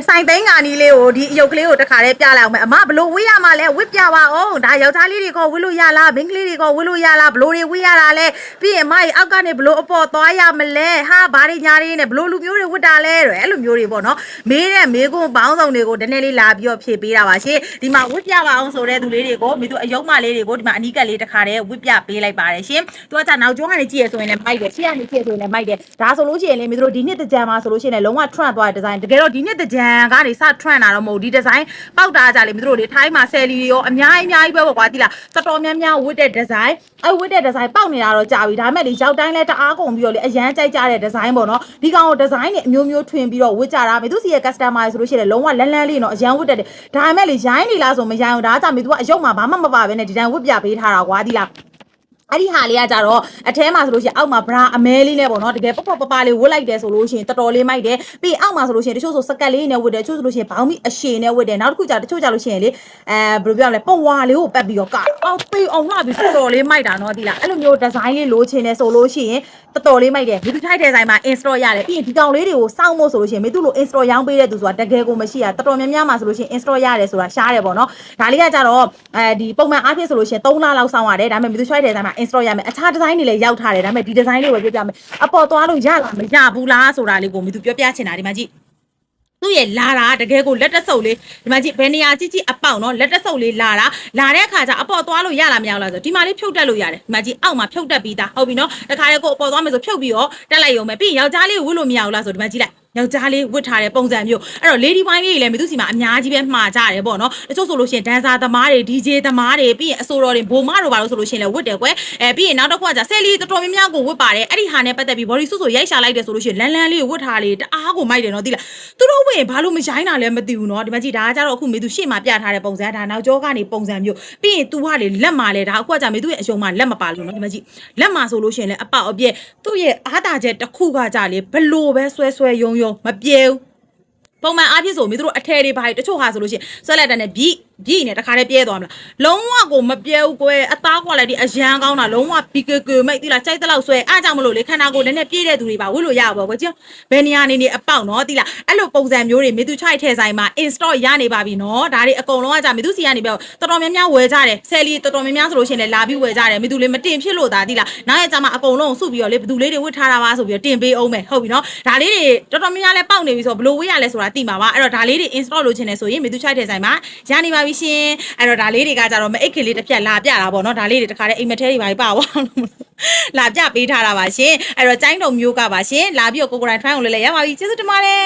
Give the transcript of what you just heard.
ဆိုင်သိန်းငါနီးလေးကိုဒီအယုတ်ကလေးကိုတခါတည်းပြလိုက်အောင်မယ်အမဘလို့ဝေးရမှာလဲဝစ်ပြပါအောင်ဒါယောက်ျားလေးတွေကဝစ်လို့ရလားမိန်းကလေးတွေကဝစ်လို့ရလားဘလို့တွေဝေးရတာလဲပြီးရင်အမကြီးအောက်ကနေဘလို့အပေါ်သွားရမလဲဟာဘာတွေညာတွေနဲ့ဘလို့လူမျိုးတွေဝစ်တာလဲတဲ့အဲ့လိုမျိုးတွေပေါ့နော်မေးတဲ့မေးခွန်းပေါင်းစုံတွေကိုတနေ့လေးလာပြီးတော့ဖြည့်ပေးတာပါရှင်ဒီမှာဝစ်ပြပါအောင်ဆိုတဲ့သူလေးတွေကိုမိသူအယုတ်မလေးတွေကိုဒီမှာအနီးကပ်လေးတခါတည်းဝစ်ပြပေးလိုက်ပါတယ်ရှင်သူကနောက်ကျောင်းကနေကြည့်ရဆိုရင်လည်းမိုက်တယ်ရှေ့ကနေကြည့်ရဆိုရင်လည်းမိုက်တယ်ဒါဆိုလို့ရှိရင်လေမိသူတို့ဒီနှစ်တကြံမှာဆိုလို့ရှိရင်လည်းလုံးဝ trend သွားတဲ့ design တကယ်တော့ဒီနှစ်တကြံကနေစ trend လာတော့မဟုတ်ဒီ design ပေါက်တာကြလေမိတို့လေထိုင်းမှာဆယ်လီရောအများကြီးပဲပေါ့ကွာတိလားတော်တော်များများဝတ်တဲ့ design အဲ့ဝတ်တဲ့ design ပေါက်နေတာတော့ကြာပြီဒါပေမဲ့လေရောက်တိုင်းလဲတအားကုန်ပြီးတော့လေအရန်ကြိုက်ကြတဲ့ design ပေါ့နော်ဒီကောင် design တွေအမျိုးမျိုးထွင်ပြီးတော့ဝတ်ကြတာမိသူစီရဲ့ customer ဆိုလို့ရှိရင်လုံးဝလန်းလန်းလေးနော်အရန်ဝတ်တဲ့ဒါပေမဲ့လေရိုင်းနေလားဆိုမရိုင်းဘူးဒါကြောင့်မိသူကအယုတ်မှာဘာမှမပါဘဲနဲ့ဒီတိုင်းဝတ်ပြပေးထားတာကွာတိလားအဲ့ဒီဟာလေးကကြတော့အထဲမှာဆိုလို့ရှိရင်အောက်မှာဘရာအမဲလေးနဲ့ပေါ့နော်တကယ်ပပလေးဝတ်လိုက်တယ်ဆိုလို့ရှိရင်တော်တော်လေးမိုက်တယ်ပြီးအောက်မှာဆိုလို့ရှိရင်တချို့ဆိုစကတ်လေးနဲ့ဝတ်တယ်တချို့ဆိုလို့ရှိရင်ဘောင်းမီအရှည်နဲ့ဝတ်တယ်နောက်တစ်ခုကြတချို့ကြလို့ရှိရင်လေဘယ်လိုပြောရမလဲပဝါလေးကိုပတ်ပြီးတော့ကအောက်ပေးအောင်လှပြီးတော်တော်လေးမိုက်တာနော်ဒီလားအဲ့လိုမျိုးဒီဇိုင်းလေးလိုချင်တယ်ဆိုလို့ရှိရင်တော်တော်လေးမိုက်တယ်ဒီထိုက်တဲ့ဆိုင်မှာ install ရတယ်ပြီးရင်ဒီကောင်လေးတွေကိုစောင့်ဖို့ဆိုလို့ရှိရင်မေသူ့လို install ရောင်းပေးတဲ့သူဆိုတာတကယ်ကိုမရှိရတော်တော်များများမှာဆိုလို့ရှိရင် install ရတယ်ဆိုတာရှားတယ်ပေါ့နော်ဒါလေးကကြတော့ဒီပုံမှန်အားဖြင့်ဆိုလို့ရှိရင်3လလောက်စောင့်ရတယ်ဒါပေမဲ့မေသူ choice တဲ့ဆိုင်မှာ install ရမယ်အခြား design တွေလည်းရောက်ထားတယ်ဒါပေမဲ့ဒီ design လေးကိုပြောပြမယ်အပေါ်သွားလို့ရလားမရဘူးလားဆိုတာလေးကိုမေသူပြောပြချင်တာဒီမှာကြည့်သူ့ရဲ့လာတာတကယ်ကိုလက်တက်ဆုပ်လေးဒီမှာကြည့်ဘယ်နေရာကြည့်ကြည့်အပေါက်နော်လက်တက်ဆုပ်လေးလာတဲ့အခါကျအပေါ်သွားလို့ရလားမရဘူးလားဆိုဒီမှာလေးဖြုတ်တက်လို့ရတယ်ဒီမှာကြည့်အောက်မှာဖြုတ်တက်ပြီးသားဟုတ်ပြီနော်တခါလေကိုအပေါ်သွားမယ်ဆိုဖြုတ်ပြီးတော့တက်လိုက်ရုံပဲပြီးရင်ယောက်ျားလေးဝတ်လို့မရဘူးလားဆိုဒီမှာကြည့်လိုက်ယောက်ျားလေးဝတ်ထားတဲ့ပုံစံမျိုးအဲ့တော့ lady wine လေးတွေလည်းမိသူစီမှာအများကြီးပဲမှာကြတယ်ပေါ့နော်တချို့ဆိုလို့ရှိရင် dancer သမားတွေ DJ သမားတွေပြီးရင်အဆိုတော်တွေဘိုမတို့ဘာလို့ဆိုလို့ရှိရင်လည်းဝတ်တယ်ကွယ်ပြီးရင်နောက်တစ်ခုကじゃဆယ်လီတော်တော်များများကိုဝတ်ပါတယ်အဲ့ဒီဟာနဲ့ပတ်သက်ပြီး body suit ဆိုရိုက်ရှာလိုက်တယ်ဆိုလို့ရှိရင်လန်းလန်းလေးကိုဝတ်ထားလေတအားကိုမိုက်တယ်နော်သိလားသူတို့ဝင်ဘာလို့မရိုင်းတာလဲမသိဘူးနော်ဒီမှာကြည့်ဒါကကြတော့အခုမိသူရှေ့မှာပြထားတဲ့ပုံစံဒါနောက်ကျောကနေပုံစံမျိုးပြီးရင် तू ကလေလက်မှာလေဒါအခုကじゃမိသူရဲ့အယုံမှာလက်မပါလို့နော်ဒီမှာကြည့်လက်မှာဆိုလို့ရှိရင်လည်းအပေါက်အပြက်သူ့ရဲ့အားတာချက်တစ်ခုကじゃလေဘလို့ပဲဆွဲယုံမပြေဘူးပုံမှန်အားဖြင့်ဆိုမိတို့အထည်တွေဘာတွေတချို့ဟာဆိုလို့ရှိရင်ဆွဲလိုက်တဲ့နဲ့ပြီနဲ့တခါတည်းပြဲသွားမလားလုံးဝကိုမပြဲဘူးကွယ်အသားကွာလိုက်ဒီအရန်ကောင်းတာလုံးဝ BKK မိတ်တိလားကြိုက်တဲ့လောက်ဆွဲအားကြောင့်မလို့လေခန္ဓာကိုယ်နည်းနည်းပြည့်တဲ့သူတွေပါဝတ်လို့ရပါဘောကွယ်ကြောက်ဘယ်နေရာနေအပေါက်နော်တိလားအဲ့လိုပုံစံမျိုးတွေမိသူချိုက်ထဲဆိုင်မှာ install ရနေပါပြီနော်ဒါတွေအကုန်လုံးကကြာမိသူစီကနေပြောတော်တော်များများဝယ်ကြတယ်ဆယ်လီတော်တော်များများဆိုလို့ရှိရင်လည်းလာပြီးဝယ်ကြတယ်မိသူလေးမတင်ဖြစ်လို့ဒါတိလားနောက်ရကြမှာအကုန်လုံးစုပြီးတော့လေဘသူလေးတွေဝတ်ထားတာပါဆိုပြီးတော့တင်ပေးအောင်မယ်ဟုတ်ပြီနော်ဒါလေးတွေတော်တော်များများလဲပေါက်နေပြီဆိုဘလို့ဝေးရလဲဆိုတာသိမှာပါအဲ့တော့ဒါလေးတွေ install လုပ်ချင်တယ်ဆိုရင်မိသူချိုက်ထဲဆိုင်မှာရနေပါပြီရှင်အဲ့တော့ဒါလေးတွေကကြတော့မအိတ်ကလေးတစ်ဖြက်လာပြတာပေါ့နော်ဒါလေးတွေတခါတည်းအိမ်မထဲတွေပါပါပေါ့လာပြပေးထားတာပါရှင်အဲ့တော့ကျိုင်းတုံမျိုးကပါရှင်လာပြီးတော့ကိုကိုရိုင်း try အောင်လဲရပါပြီကျေးဇူးတင်ပါတယ်